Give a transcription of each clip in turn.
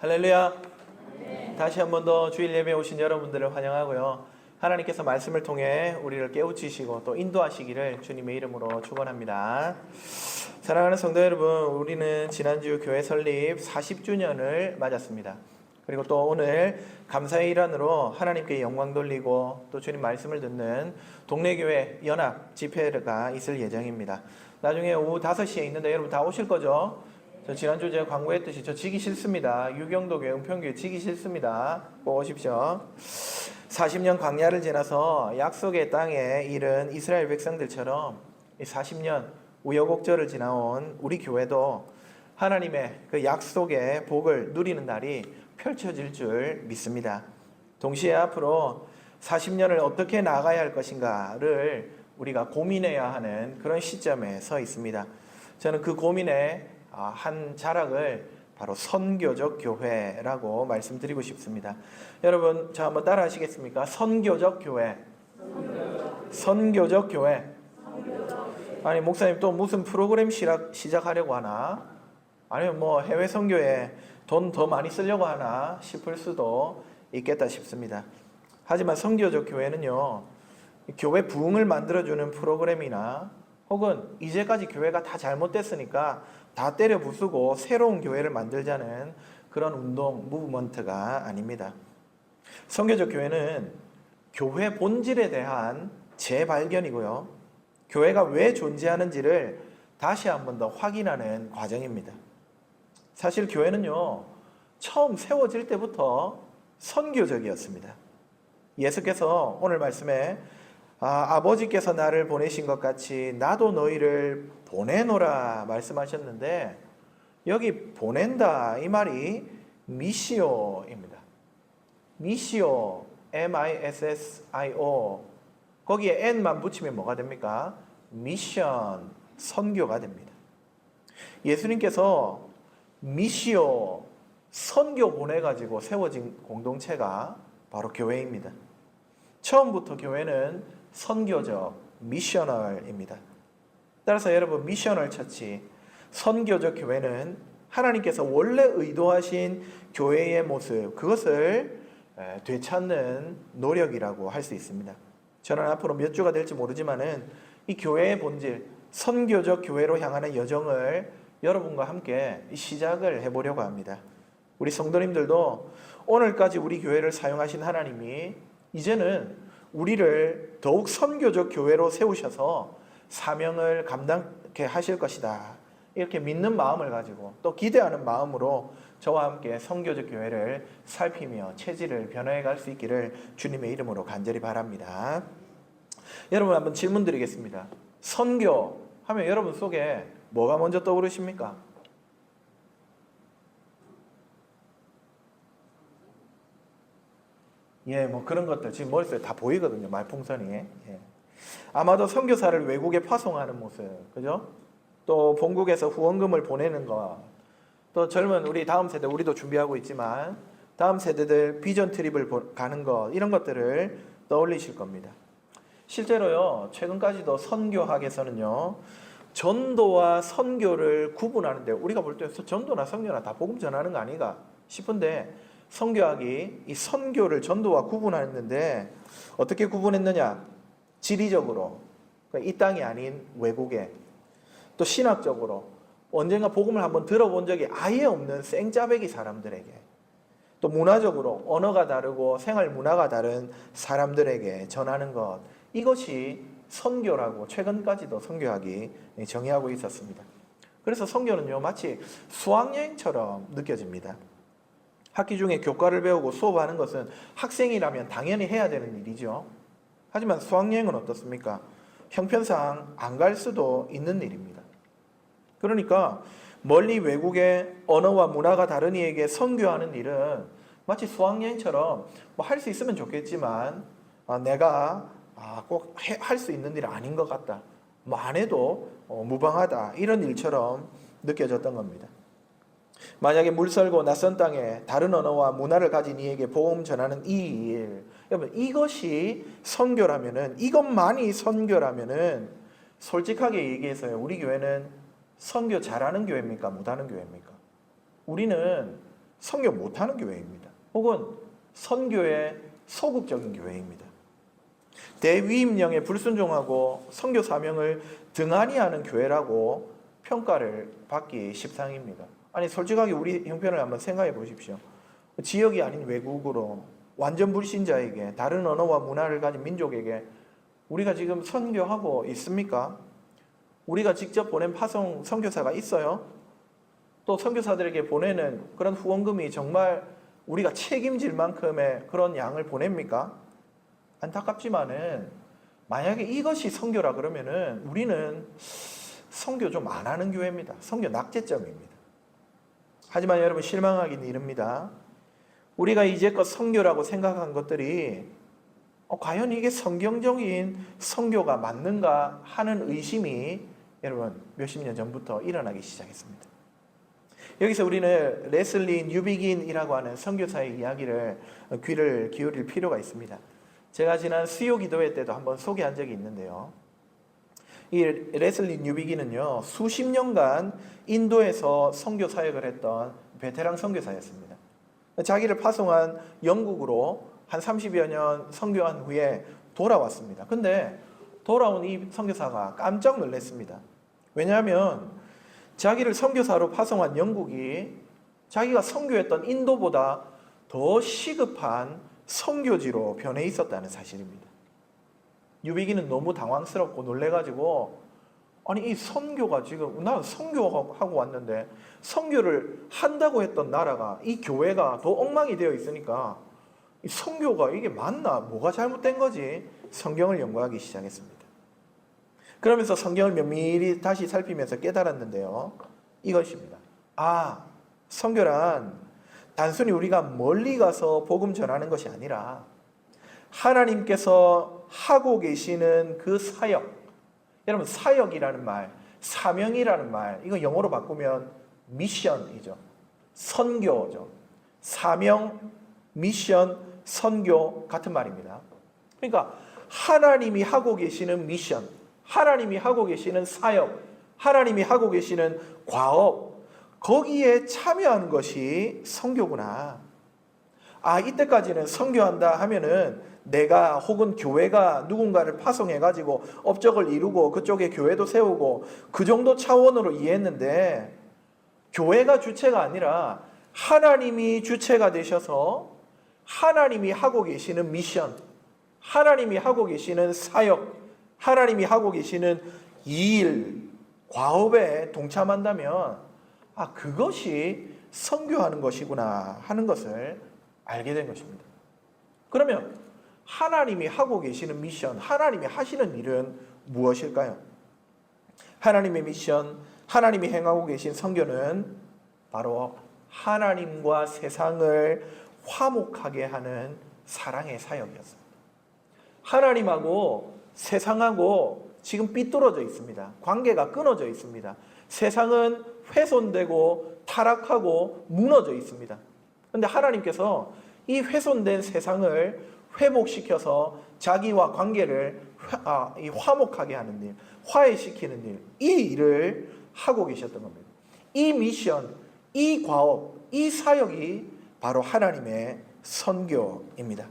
할렐루야. 다시 한 번 더 주일 예배에 오신 여러분들을 환영하고요. 하나님께서 말씀을 통해 우리를 깨우치시고 또 인도하시기를 주님의 이름으로 축원합니다. 사랑하는 성도 여러분, 우리는 지난주 교회 설립 40주년을 맞았습니다. 그리고 또 오늘 감사의 일환으로 하나님께 영광 돌리고 또 주님 말씀을 듣는 동네교회 연합 집회가 있을 예정입니다. 나중에 오후 5시에 있는데 여러분 다 오실 거죠? 저 지난주 제가 광고했듯이 저 지기 싫습니다. 유경도교회, 은평교회 지기 싫습니다. 꼭 오십시오. 40년 광야를 지나서 약속의 땅에 이른 이스라엘 백성들처럼 40년 우여곡절을 지나온 우리 교회도 하나님의 그 약속의 복을 누리는 날이 펼쳐질 줄 믿습니다. 동시에 앞으로 40년을 어떻게 나가야 할 것인가를 우리가 고민해야 하는 그런 시점에 서 있습니다. 저는 그 고민에 한 자락을 바로 선교적 교회라고 말씀드리고 싶습니다. 여러분, 저 한번 따라 하시겠습니까? 선교적 교회. 선교적 교회. 아니, 목사님 또 무슨 프로그램 시작하려고 하나? 아니면 뭐 해외 선교에 돈 더 많이 쓰려고 하나 싶을 수도 있겠다 싶습니다. 하지만 선교적 교회는요, 교회 부흥을 만들어주는 프로그램이나 혹은 이제까지 교회가 다 잘못됐으니까 다 때려 부수고 새로운 교회를 만들자는 그런 운동, 무브먼트가 아닙니다. 선교적 교회는 교회 본질에 대한 재발견이고요. 교회가 왜 존재하는지를 다시 한 번 더 확인하는 과정입니다. 사실 교회는요, 처음 세워질 때부터 선교적이었습니다. 예수께서 오늘 말씀에 아버지께서 나를 보내신 것 같이 나도 너희를 보내노라 말씀하셨는데, 여기 보낸다 이 말이 미시오입니다. 미시오, M-I-S-S-I-O. 거기에 N만 붙이면 뭐가 됩니까? 미션, 선교가 됩니다. 예수님께서 미시오, 선교 보내가지고 세워진 공동체가 바로 교회입니다. 처음부터 교회는 선교적, 미셔널입니다. 따라서 여러분, 미셔널 처치, 선교적 교회는 하나님께서 원래 의도하신 교회의 모습, 그것을 되찾는 노력이라고 할 수 있습니다. 저는 앞으로 몇 주가 될지 모르지만은 이 교회의 본질, 선교적 교회로 향하는 여정을 여러분과 함께 시작을 해보려고 합니다. 우리 성도님들도 오늘까지 우리 교회를 사용하신 하나님이 이제는 우리를 더욱 선교적 교회로 세우셔서 사명을 감당케 하실 것이다, 이렇게 믿는 마음을 가지고 또 기대하는 마음으로 저와 함께 선교적 교회를 살피며 체질을 변화해 갈 수 있기를 주님의 이름으로 간절히 바랍니다. 여러분, 한번 질문 드리겠습니다. 선교 하면 여러분 속에 뭐가 먼저 떠오르십니까? 뭐 그런 것들 지금 머릿속에 다 보이거든요. 말풍선이. 아마도 선교사를 외국에 파송하는 모습, 그죠? 또 본국에서 후원금을 보내는 것, 또 젊은 우리 다음 세대, 우리도 준비하고 있지만 다음 세대들 비전 트립을 가는 것, 이런 것들을 떠올리실 겁니다. 실제로요, 최근까지도 선교학에서는요, 전도와 선교를 구분하는데, 우리가 볼 때 전도나 선교나 다 복음 전하는 거 아닌가 싶은데, 선교학이 이 선교를 전도와 구분했는데 어떻게 구분했느냐? 지리적으로, 그러니까 이 땅이 아닌 외국에, 또 신학적으로 언젠가 복음을 한번 들어본 적이 아예 없는 생짜배기 사람들에게, 또 문화적으로 언어가 다르고 생활 문화가 다른 사람들에게 전하는 것, 이것이 선교라고 최근까지도 선교학이 정의하고 있었습니다. 그래서 선교는요, 마치 수학여행처럼 느껴집니다. 학기 중에 교과를 배우고 수업하는 것은 학생이라면 당연히 해야 되는 일이죠. 하지만 수학여행은 어떻습니까? 형편상 안 갈 수도 있는 일입니다. 그러니까 멀리 외국의 언어와 문화가 다른 이에게 선교하는 일은 마치 수학여행처럼 뭐 할 수 있으면 좋겠지만 내가 꼭 할 수 있는 일은 아닌 것 같다, 뭐 안 해도 무방하다, 이런 일처럼 느껴졌던 겁니다. 만약에 물설고 낯선 땅에 다른 언어와 문화를 가진 이에게 복음 전하는 이 일, 여러분, 이것이 선교라면은, 이것만이 선교라면은 솔직하게 얘기해서요, 우리 교회는 선교 잘하는 교회입니까? 못하는 교회입니까? 우리는 선교 못하는 교회입니다. 혹은 선교에 소극적인 교회입니다. 대위임령에 불순종하고 선교 사명을 등한히 하는 교회라고 평가를 받기 십상입니다. 아니 솔직하게 우리 형편을 한번 생각해 보십시오. 지역이 아닌 외국으로 완전 불신자에게, 다른 언어와 문화를 가진 민족에게 우리가 지금 선교하고 있습니까? 우리가 직접 보낸 파송 선교사가 있어요? 또 선교사들에게 보내는 그런 후원금이 정말 우리가 책임질 만큼의 그런 양을 보냅니까? 안타깝지만은 만약에 이것이 선교라 그러면은 우리는 선교 좀 안 하는 교회입니다. 선교 낙제점입니다. 하지만 여러분 실망하기는 이릅니다. 우리가 이제껏 선교라고 생각한 것들이 과연 이게 성경적인 선교가 맞는가 하는 의심이 여러분 몇십 년 전부터 일어나기 시작했습니다. 여기서 우리는 레슬리 뉴비긴이라고 하는 선교사의 이야기를 귀를 기울일 필요가 있습니다. 제가 지난 수요 기도회 때도 한번 소개한 적이 있는데요. 이 레슬리 뉴비긴은요, 수십 년간 인도에서 선교 사역을 했던 베테랑 선교사였습니다. 자기를 파송한 영국으로 한 30여 년 선교한 후에 돌아왔습니다. 근데 돌아온 이 선교사가 깜짝 놀랐습니다. 왜냐하면 자기를 선교사로 파송한 영국이 자기가 선교했던 인도보다 더 시급한 선교지로 변해 있었다는 사실입니다. 뉴비기는 너무 당황스럽고 놀래가지고 아니 이 선교가 지금 난 선교하고 왔는데 선교를 한다고 했던 나라가 이 교회가 더 엉망이 되어 있으니까 이 선교가 이게 맞나? 뭐가 잘못된 거지? 성경을 연구하기 시작했습니다. 그러면서 성경을 면밀히 다시 살피면서 깨달았는데요. 이것입니다. 선교란 단순히 우리가 멀리 가서 복음 전하는 것이 아니라 하나님께서 하고 계시는 그 사역, 여러분 사역이라는 말, 사명이라는 말, 이거 영어로 바꾸면 미션이죠. 선교죠. 사명, 미션, 선교 같은 말입니다. 그러니까 하나님이 하고 계시는 미션, 하나님이 하고 계시는 사역, 하나님이 하고 계시는 과업, 거기에 참여하는 것이 선교구나. 이때까지는 선교한다 하면은 내가 혹은 교회가 누군가를 파송해가지고 업적을 이루고 그쪽에 교회도 세우고 그 정도 차원으로 이해했는데, 교회가 주체가 아니라 하나님이 주체가 되셔서 하나님이 하고 계시는 미션, 하나님이 하고 계시는 사역, 하나님이 하고 계시는 일, 과업에 동참한다면 그것이 선교하는 것이구나 하는 것을 알게 된 것입니다. 그러면 하나님이 하고 계시는 미션, 하나님이 하시는 일은 무엇일까요? 하나님의 미션, 하나님이 행하고 계신 선교는 바로 하나님과 세상을 화목하게 하는 사랑의 사역이었습니다. 하나님하고 세상하고 지금 삐뚤어져 있습니다. 관계가 끊어져 있습니다. 세상은 훼손되고 타락하고 무너져 있습니다. 그런데 하나님께서 이 훼손된 세상을 회복시켜서 자기와 관계를 화목하게 하는 일, 화해시키는 일, 이 일을 하고 계셨던 겁니다. 이 미션, 이 과업, 이 사역이 바로 하나님의 선교입니다.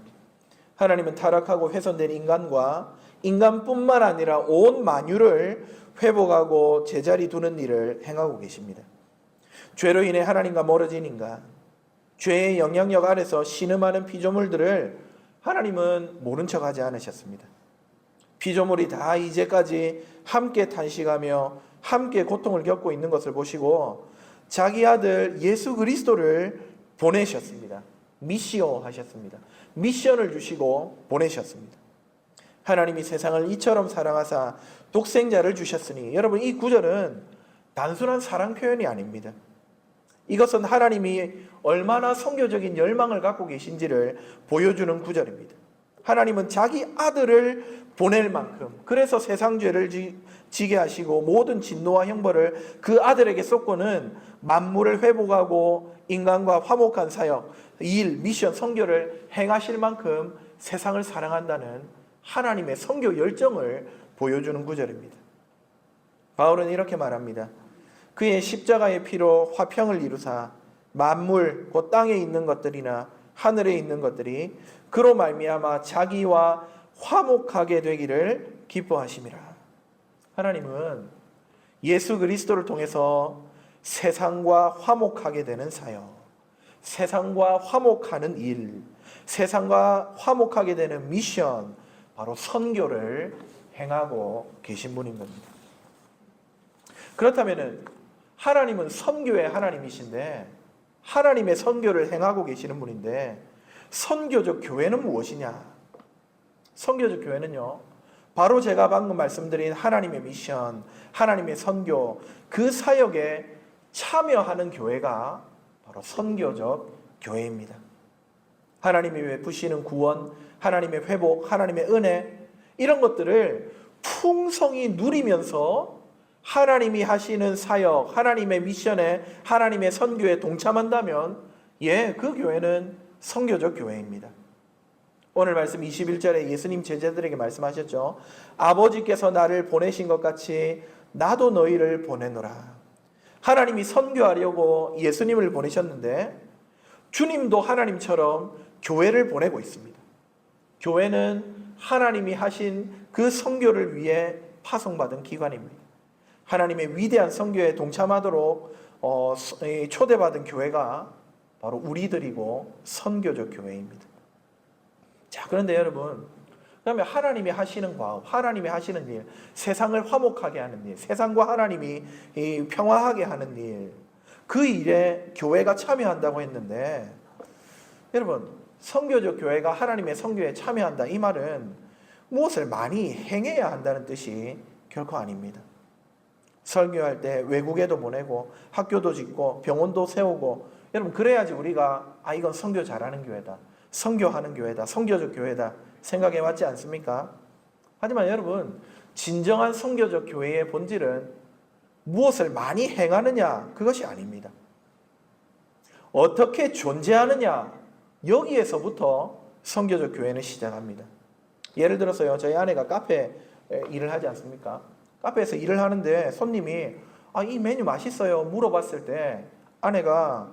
하나님은 타락하고 훼손된 인간과 인간뿐만 아니라 온 만유를 회복하고 제자리 두는 일을 행하고 계십니다. 죄로 인해 하나님과 멀어진 인간, 죄의 영향력 아래서 신음하는 피조물들을 하나님은 모른 척하지 않으셨습니다. 피조물이 다 이제까지 함께 탄식하며 함께 고통을 겪고 있는 것을 보시고 자기 아들 예수 그리스도를 보내셨습니다. 미시오 하셨습니다. 미션을 주시고 보내셨습니다. 하나님이 세상을 이처럼 사랑하사 독생자를 주셨으니, 여러분 이 구절은 단순한 사랑 표현이 아닙니다. 이것은 하나님이 얼마나 선교적인 열망을 갖고 계신지를 보여주는 구절입니다. 하나님은 자기 아들을 보낼 만큼, 그래서 세상 죄를 지게 하시고 모든 진노와 형벌을 그 아들에게 쏟고는 만물을 회복하고 인간과 화목한 사역, 일, 미션, 선교를 행하실 만큼 세상을 사랑한다는 하나님의 선교 열정을 보여주는 구절입니다. 바울은 이렇게 말합니다. 그의 십자가의 피로 화평을 이루사 만물, 그 땅에 있는 것들이나 하늘에 있는 것들이 그로 말미암아 자기와 화목하게 되기를 기뻐하심이라. 하나님은 예수 그리스도를 통해서 세상과 화목하게 되는 사역, 세상과 화목하는 일, 세상과 화목하게 되는 미션, 바로 선교를 행하고 계신 분인 겁니다. 그렇다면 하나님은 선교의 하나님이신데, 하나님의 선교를 행하고 계시는 분인데, 선교적 교회는 무엇이냐? 선교적 교회는요, 바로 제가 방금 말씀드린 하나님의 미션, 하나님의 선교, 그 사역에 참여하는 교회가 바로 선교적 교회입니다. 하나님이 베푸시는 구원, 하나님의 회복, 하나님의 은혜, 이런 것들을 풍성히 누리면서 하나님이 하시는 사역, 하나님의 미션에, 하나님의 선교에 동참한다면 그 교회는 선교적 교회입니다. 오늘 말씀 21절에 예수님 제자들에게 말씀하셨죠. 아버지께서 나를 보내신 것 같이 나도 너희를 보내노라. 하나님이 선교하려고 예수님을 보내셨는데 주님도 하나님처럼 교회를 보내고 있습니다. 교회는 하나님이 하신 그 선교를 위해 파송받은 기관입니다. 하나님의 위대한 선교에 동참하도록 초대받은 교회가 바로 우리들이고 선교적 교회입니다. 자, 그런데 여러분, 그러면 하나님이 하시는 과업, 하나님이 하시는 일, 세상을 화목하게 하는 일, 세상과 하나님이 평화하게 하는 일, 그 일에 교회가 참여한다고 했는데, 여러분, 선교적 교회가 하나님의 선교에 참여한다, 이 말은 무엇을 많이 행해야 한다는 뜻이 결코 아닙니다. 설교할 때 외국에도 보내고 학교도 짓고 병원도 세우고, 여러분 그래야지 우리가 이건 선교 잘하는 교회다, 선교하는 교회다, 선교적 교회다 생각해 왔지 않습니까? 하지만 여러분, 진정한 선교적 교회의 본질은 무엇을 많이 행하느냐, 그것이 아닙니다. 어떻게 존재하느냐, 여기에서부터 선교적 교회는 시작합니다. 예를 들어서요, 저희 아내가 카페 일을 하지 않습니까? 카페에서 일을 하는데 손님이 이 메뉴 맛있어요 물어봤을 때 아내가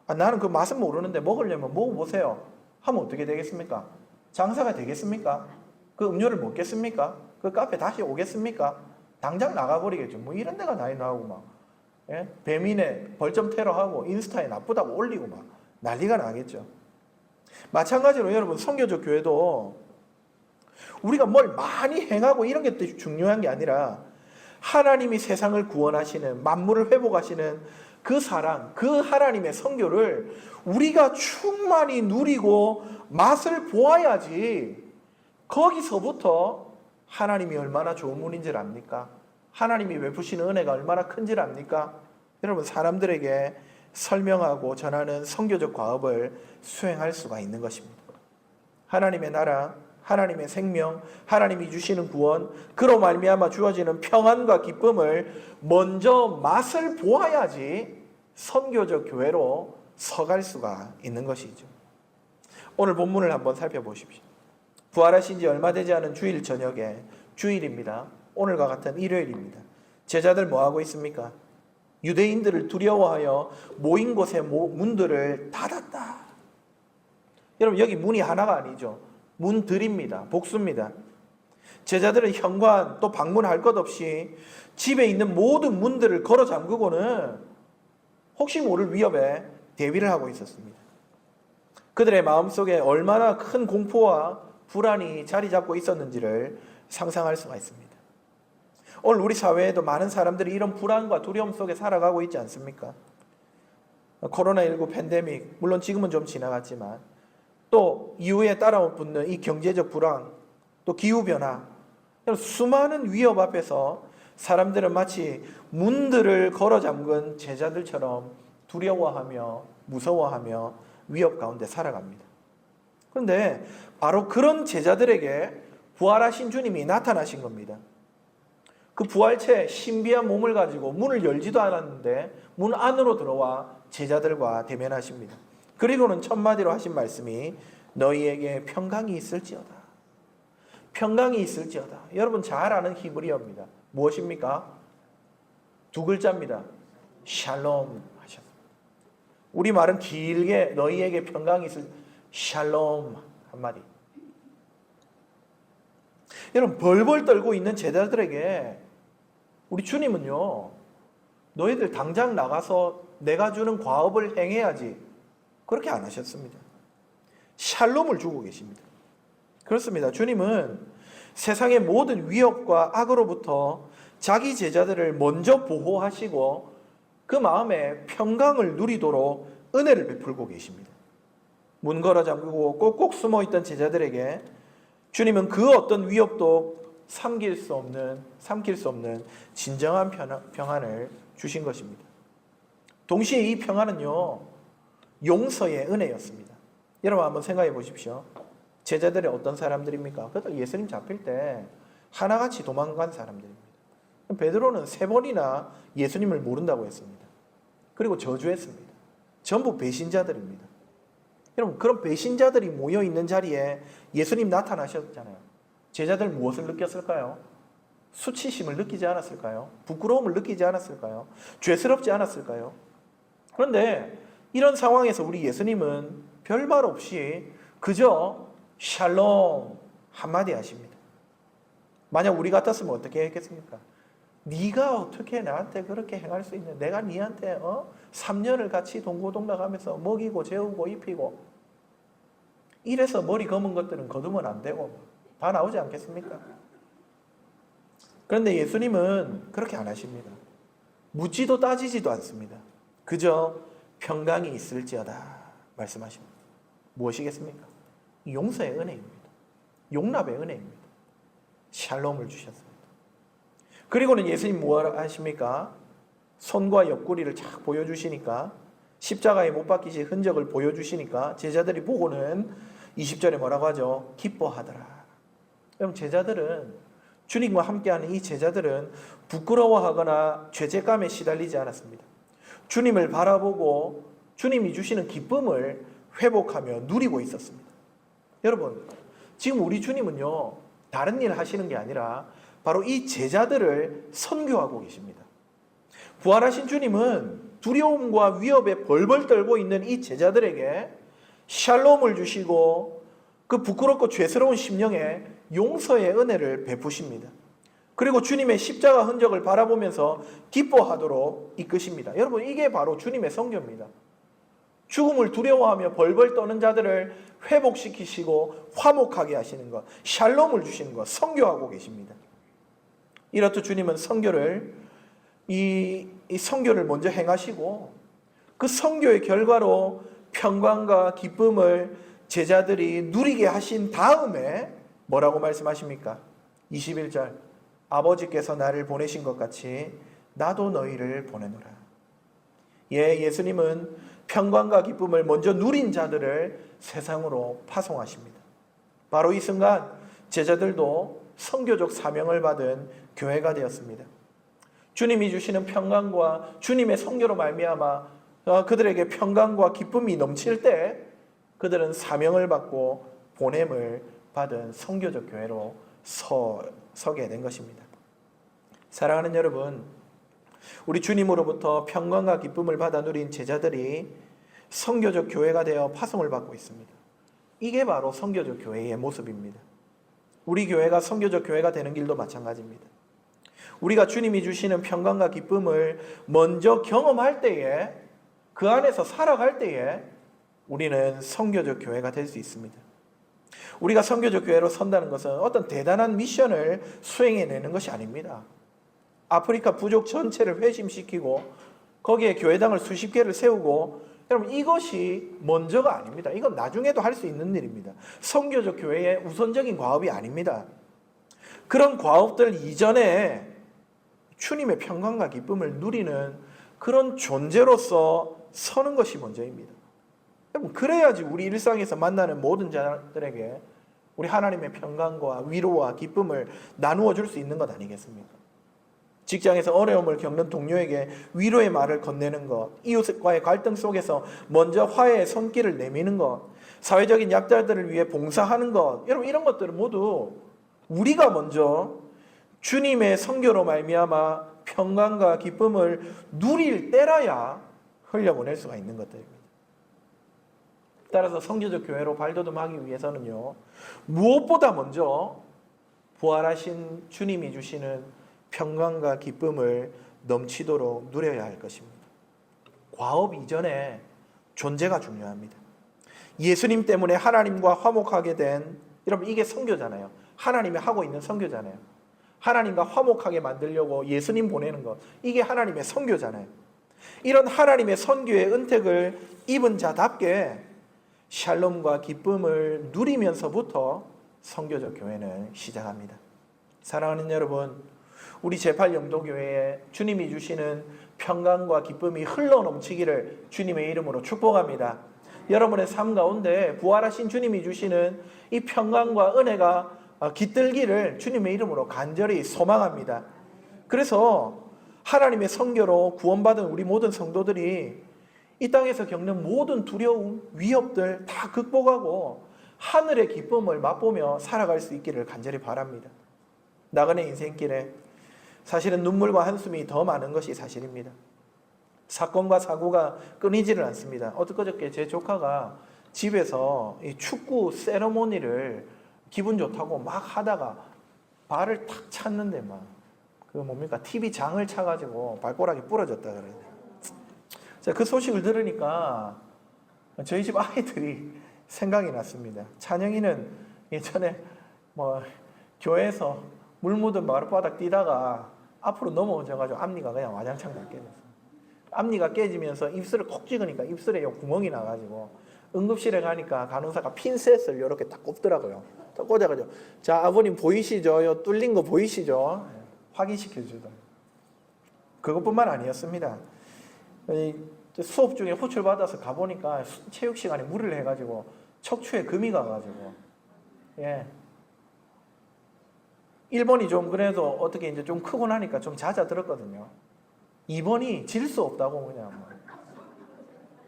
나는 그 맛은 모르는데 먹으려면 먹어보세요 하면 어떻게 되겠습니까? 장사가 되겠습니까? 그 음료를 먹겠습니까? 그 카페 다시 오겠습니까? 당장 나가버리겠죠. 뭐 이런 데가 나이 나오고 막 배민에 벌점 테러하고 인스타에 나쁘다고 올리고 막 난리가 나겠죠. 마찬가지로 여러분, 선교적 교회도 우리가 뭘 많이 행하고 이런 게 중요한 게 아니라 하나님이 세상을 구원하시는, 만물을 회복하시는 그 사랑, 그 하나님의 선교를 우리가 충만히 누리고 맛을 보아야지 거기서부터 하나님이 얼마나 좋은 분인지를 압니까? 하나님이 베푸시는 은혜가 얼마나 큰지를 압니까? 여러분, 사람들에게 설명하고 전하는 선교적 과업을 수행할 수가 있는 것입니다. 하나님의 나라, 하나님의 생명, 하나님이 주시는 구원, 그로 말미암아 주어지는 평안과 기쁨을 먼저 맛을 보아야지 선교적 교회로 서갈 수가 있는 것이죠. 오늘 본문을 한번 살펴보십시오. 부활하신 지 얼마 되지 않은 주일 저녁에, 주일입니다. 오늘과 같은 일요일입니다. 제자들 뭐하고 있습니까? 유대인들을 두려워하여 모인 곳의 문들을 닫았다. 여러분, 여기 문이 하나가 아니죠. 문들입니다. 복수입니다. 제자들은 현관 또 방문할 것 없이 집에 있는 모든 문들을 걸어 잠그고는 혹시 모를 위협에 대비를 하고 있었습니다. 그들의 마음속에 얼마나 큰 공포와 불안이 자리 잡고 있었는지를 상상할 수가 있습니다. 오늘 우리 사회에도 많은 사람들이 이런 불안과 두려움 속에 살아가고 있지 않습니까? 코로나19 팬데믹, 물론 지금은 좀 지나갔지만 또 이후에 따라붙는 이 경제적 불황, 또 기후변화, 수많은 위협 앞에서 사람들은 마치 문들을 걸어 잠근 제자들처럼 두려워하며 무서워하며 위협 가운데 살아갑니다. 그런데 바로 그런 제자들에게 부활하신 주님이 나타나신 겁니다. 그 부활체 신비한 몸을 가지고 문을 열지도 않았는데 문 안으로 들어와 제자들과 대면하십니다. 그리고는 첫마디로 하신 말씀이 너희에게 평강이 있을지어다. 평강이 있을지어다. 여러분 잘 아는 히브리어입니다. 무엇입니까? 두 글자입니다. 샬롬 하셨습니다. 우리 말은 길게 너희에게 평강이 있을 샬롬 한마디. 여러분 벌벌 떨고 있는 제자들에게 우리 주님은요, 너희들 당장 나가서 내가 주는 과업을 행해야지, 그렇게 안 하셨습니다. 샬롬을 주고 계십니다. 그렇습니다. 주님은 세상의 모든 위협과 악으로부터 자기 제자들을 먼저 보호하시고 그 마음에 평강을 누리도록 은혜를 베풀고 계십니다. 문 걸어 잠그고 꼭꼭 숨어있던 제자들에게 주님은 그 어떤 위협도 삼킬 수 없는 진정한 평안을 주신 것입니다. 동시에 이 평안은요, 용서의 은혜였습니다. 여러분 한번 생각해 보십시오. 제자들이 어떤 사람들입니까? 그들 예수님 잡힐 때 하나같이 도망간 사람들입니다. 베드로는 3번이나 예수님을 모른다고 했습니다. 그리고 저주했습니다. 전부 배신자들입니다. 여러분 그런 배신자들이 모여있는 자리에 예수님 나타나셨잖아요. 제자들 무엇을 느꼈을까요? 수치심을 느끼지 않았을까요? 부끄러움을 느끼지 않았을까요? 죄스럽지 않았을까요? 그런데 이런 상황에서 우리 예수님은 별말 없이 그저 샬롬 한마디 하십니다. 만약 우리 같았으면 어떻게 했겠습니까? 네가 어떻게 나한테 그렇게 행할 수 있냐? 내가 네한테 3년을 같이 동고동락하면서 먹이고 재우고 입히고 이래서 머리 검은 것들은 거두면 안 되고 다 나오지 않겠습니까? 그런데 예수님은 그렇게 안 하십니다. 묻지도 따지지도 않습니다. 그저 평강이 있을지어다 말씀하십니다. 무엇이겠습니까? 용서의 은혜입니다. 용납의 은혜입니다. 샬롬을 주셨습니다. 그리고는 예수님 무엇 하십니까? 손과 옆구리를 착 보여주시니까, 십자가에 못 박히신 흔적을 보여주시니까 제자들이 보고는 20절에 뭐라고 하죠? 기뻐하더라. 여러분 제자들은, 주님과 함께하는 이 제자들은 부끄러워하거나 죄책감에 시달리지 않았습니다. 주님을 바라보고 주님이 주시는 기쁨을 회복하며 누리고 있었습니다. 여러분 지금 우리 주님은요, 다른 일 하시는 게 아니라 바로 이 제자들을 선교하고 계십니다. 부활하신 주님은 두려움과 위협에 벌벌 떨고 있는 이 제자들에게 샬롬을 주시고 그 부끄럽고 죄스러운 심령에 용서의 은혜를 베푸십니다. 그리고 주님의 십자가 흔적을 바라보면서 기뻐하도록 이끄십니다. 여러분 이게 바로 주님의 선교입니다. 죽음을 두려워하며 벌벌 떠는 자들을 회복시키시고 화목하게 하시는 것, 샬롬을 주시는 것, 선교하고 계십니다. 이렇듯 주님은 선교를 이 선교를 먼저 행하시고 그 선교의 결과로 평강과 기쁨을 제자들이 누리게 하신 다음에 뭐라고 말씀하십니까? 21절 아버지께서 나를 보내신 것 같이 나도 너희를 보내노라. 예수님은 평강과 기쁨을 먼저 누린 자들을 세상으로 파송하십니다. 바로 이 순간 제자들도 선교적 사명을 받은 교회가 되었습니다. 주님이 주시는 평강과 주님의 선교로 말미암아 그들에게 평강과 기쁨이 넘칠 때 그들은 사명을 받고 보냄을 받은 선교적 교회로 서게 된 것입니다. 사랑하는 여러분, 우리 주님으로부터 평강과 기쁨을 받아 누린 제자들이 선교적 교회가 되어 파송을 받고 있습니다. 이게 바로 선교적 교회의 모습입니다. 우리 교회가 선교적 교회가 되는 길도 마찬가지입니다. 우리가 주님이 주시는 평강과 기쁨을 먼저 경험할 때에, 그 안에서 살아갈 때에 우리는 선교적 교회가 될 수 있습니다. 우리가 선교적 교회로 선다는 것은 어떤 대단한 미션을 수행해내는 것이 아닙니다. 아프리카 부족 전체를 회심시키고 거기에 교회당을 수십 개를 세우고, 여러분 이것이 먼저가 아닙니다. 이건 나중에도 할 수 있는 일입니다. 선교적 교회의 우선적인 과업이 아닙니다. 그런 과업들 이전에 주님의 평강과 기쁨을 누리는 그런 존재로서 서는 것이 먼저입니다. 여러분 그래야지 우리 일상에서 만나는 모든 자들에게 우리 하나님의 평강과 위로와 기쁨을 나누어 줄 수 있는 것 아니겠습니까? 직장에서 어려움을 겪는 동료에게 위로의 말을 건네는 것, 이웃과의 갈등 속에서 먼저 화해의 손길을 내미는 것, 사회적인 약자들을 위해 봉사하는 것, 여러분 이런 것들은 모두 우리가 먼저 주님의 선교로 말미암아 평강과 기쁨을 누릴 때라야 흘려보낼 수가 있는 것들입니다. 따라서 성교적 교회로 발돋움하기 위해서는요, 무엇보다 먼저 부활하신 주님이 주시는 평강과 기쁨을 넘치도록 누려야 할 것입니다. 과업 이전에 존재가 중요합니다. 예수님 때문에 하나님과 화목하게 된, 여러분 이게 선교잖아요. 하나님이 하고 있는 선교잖아요. 하나님과 화목하게 만들려고 예수님 보내는 것, 이게 하나님의 선교잖아요. 이런 하나님의 선교의 은택을 입은 자답게 샬롬과 기쁨을 누리면서부터 선교적 교회는 시작합니다. 사랑하는 여러분, 우리 제8영도교회에 주님이 주시는 평강과 기쁨이 흘러넘치기를 주님의 이름으로 축복합니다. 여러분의 삶 가운데 부활하신 주님이 주시는 이 평강과 은혜가 깃들기를 주님의 이름으로 간절히 소망합니다. 그래서 하나님의 선교로 구원받은 우리 모든 성도들이 이 땅에서 겪는 모든 두려움, 위협들 다 극복하고 하늘의 기쁨을 맛보며 살아갈 수 있기를 간절히 바랍니다. 나그네 인생길에 사실은 눈물과 한숨이 더 많은 것이 사실입니다. 사건과 사고가 끊이지를 않습니다. 어저께 제 조카가 집에서 이 축구 세러모니를 기분 좋다고 막 하다가 발을 탁 찼는데 TV 장을 차가지고 발가락이 부러졌다 그래요. 그 소식을 들으니까 저희 집 아이들이 생각이 났습니다. 찬영이는 예전에 교회에서 물 묻은 마룻바닥 뛰다가 앞으로 넘어져가지고 앞니가 그냥 와장창 다 깨졌어. 앞니가 깨지면서 입술을 콕 찍으니까 입술에 구멍이 나가지고 응급실에 가니까 간호사가 핀셋을 이렇게 딱 꼽더라고요. 딱 꽂아가지고, 자, 아버님 보이시죠? 요 뚫린 거 보이시죠? 확인시켜 주더라고요. 그것뿐만 아니었습니다. 수업 중에 호출 받아서 가보니까 체육 시간에 무리를 해가지고 척추에 금이 가가지고, 1번이 좀 그래도 어떻게 이제 좀 크고 나니까 좀 잦아들었거든요. 2번이 질 수 없다고 그냥.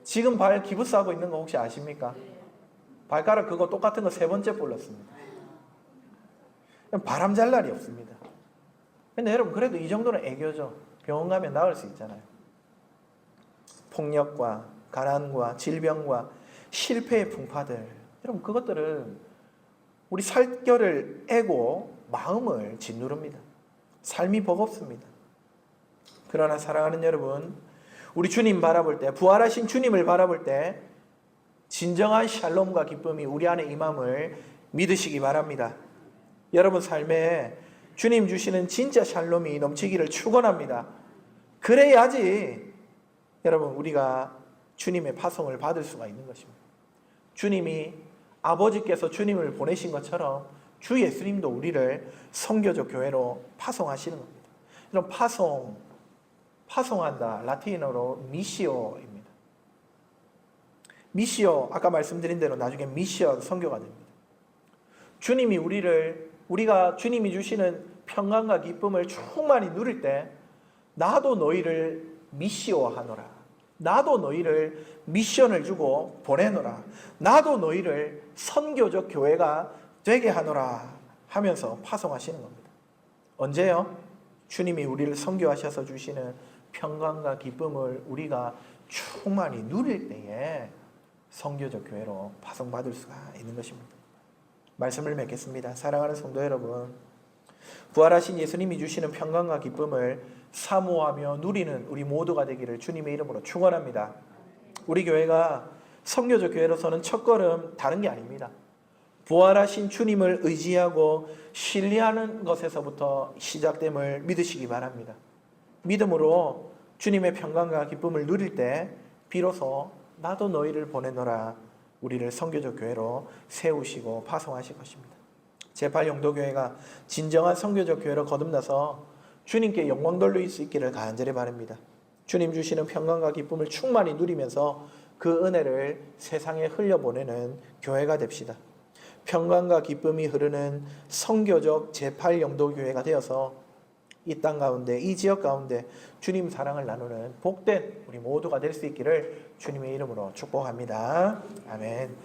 지금 발 기부스하고 있는 거 혹시 아십니까? 발가락 그거 똑같은 거 3번째 불렀습니다. 바람 잘 날이 없습니다. 근데 여러분 그래도 이 정도는 애교죠. 병원 가면 나을 수 있잖아요. 폭력과 가난과 질병과 실패의 풍파들, 여러분 그것들은 우리 살결을 애고 마음을 짓누릅니다. 삶이 버겁습니다. 그러나 사랑하는 여러분, 우리 주님 바라볼 때, 부활하신 주님을 바라볼 때 진정한 샬롬과 기쁨이 우리 안에 임함을 믿으시기 바랍니다. 여러분 삶에 주님 주시는 진짜 샬롬이 넘치기를 축원합니다. 그래야지 여러분 우리가 주님의 파송을 받을 수가 있는 것입니다. 주님이 아버지께서 주님을 보내신 것처럼 주 예수님도 우리를 선교적 교회로 파송하시는 겁니다. 이런 파송한다, 라틴어로 미시오입니다. 미시오, 아까 말씀드린 대로 나중에 미시오 선교가 됩니다. 우리가 주님이 주시는 평강과 기쁨을 충만히 누릴 때 나도 너희를 미시오하노라, 나도 너희를 미션을 주고 보내노라, 나도 너희를 선교적 교회가 되게 하노라 하면서 파송하시는 겁니다. 언제요? 주님이 우리를 선교하셔서 주시는 평강과 기쁨을 우리가 충만히 누릴 때에 선교적 교회로 파송받을 수가 있는 것입니다. 말씀을 맺겠습니다. 사랑하는 성도 여러분, 부활하신 예수님이 주시는 평강과 기쁨을 사모하며 누리는 우리 모두가 되기를 주님의 이름으로 축원합니다. 우리 교회가 선교적 교회로서는 첫걸음 다른 게 아닙니다. 부활하신 주님을 의지하고 신뢰하는 것에서부터 시작됨을 믿으시기 바랍니다. 믿음으로 주님의 평강과 기쁨을 누릴 때 비로소 나도 너희를 보내노라 우리를 선교적 교회로 세우시고 파송하실 것입니다. 제8영도교회가 진정한 선교적 교회로 거듭나서 주님께 영광 돌릴 수 있기를 간절히 바랍니다. 주님 주시는 평강과 기쁨을 충만히 누리면서 그 은혜를 세상에 흘려보내는 교회가 됩시다. 평강과 기쁨이 흐르는 선교적 제8영도교회가 되어서 이 땅 가운데, 이 지역 가운데 주님 사랑을 나누는 복된 우리 모두가 될 수 있기를 주님의 이름으로 축복합니다. 아멘.